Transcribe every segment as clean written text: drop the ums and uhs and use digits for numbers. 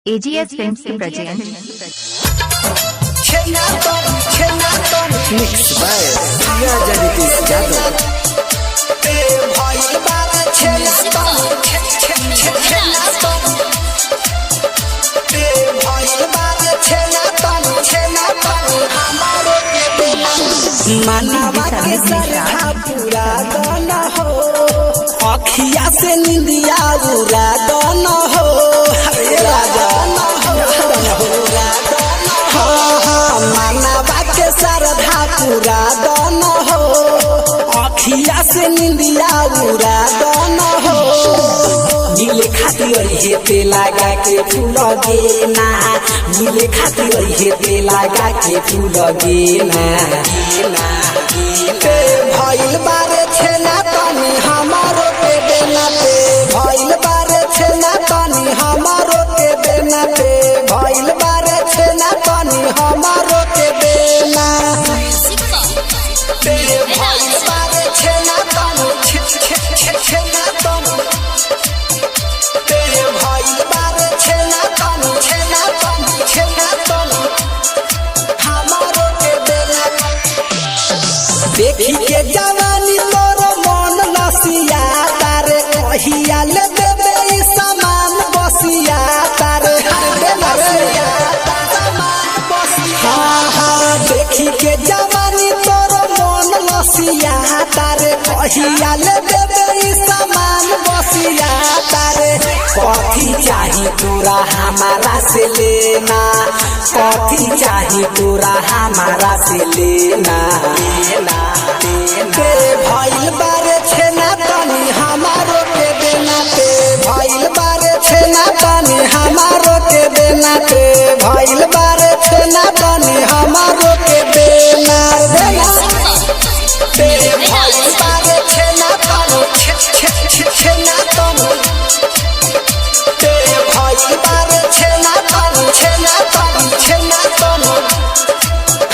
AGS Films के present Mixed by Priya Jagdish Yadav. मनवा के सरहा पूरा दाना हो, अखिया से निंदिया उड़ा दाना हो, मनवा के सरहा पूरा दाना हो, अखिया से निंदिया उड़ा दाना हो। मिले खातिर हेते लगा के फूल गेना, मिले खातिर हेते लगा के फूल गेना। पे भइल बारे छेना तनी हमारो के देना, पे भइल बारे छेना तनी हमारो के देना, पे भइल बारे छेना तनी हमारो के देना। पे भइल बारे छेना तनी छेना तनी, पे भइल बारे छेना तनी छेना तनी हमारो के देना। देखी के जवानी तोर मन लसिया तारे, कहिया ले देबे ई सामान बसिया तारे। हाँ, देखी के जवानी तोर मन लसिया तारे, कहिया ले देबे ई सामान बसिया तारे। कथी चाही तोरा हमारा से लेना, कथी चाही तोरा हमारा से लेना। पे भइल बारे छेना तनी हमारो के देना, पे भइल बारे छेना तनी हमारो के देना, पे भइल बारे छेना तनी हमारो के देना। पे भइल बारे छेना तनी छेना तनी, पे भइल बारे छेना तनी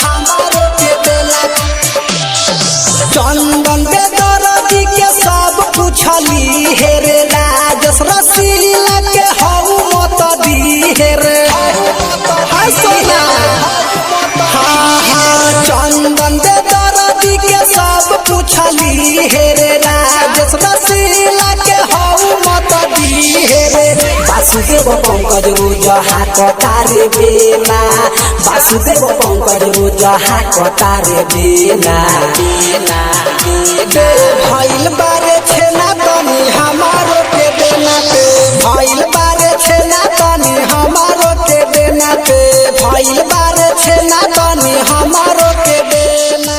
हमारो के देना। चंदन के दरदी के सब पूछली हे रे, राजस रसीला के हऊ मत दी हे रे। हसना हाँ, चंदन के दरदी के सब पूछली हे रे, राजस रसीला के हऊ मत दी हे रे। वासुदेव पंकज रोज हाथ तारे बेना, वासुदेव पंकज रोज हाथ तारे बेना। पे भइल बारे छेना तनी हमारो के देना, पे भइल बारे छेना तनी हमारो के देना, पे भइल बारे छेना तनी हमारो के देना।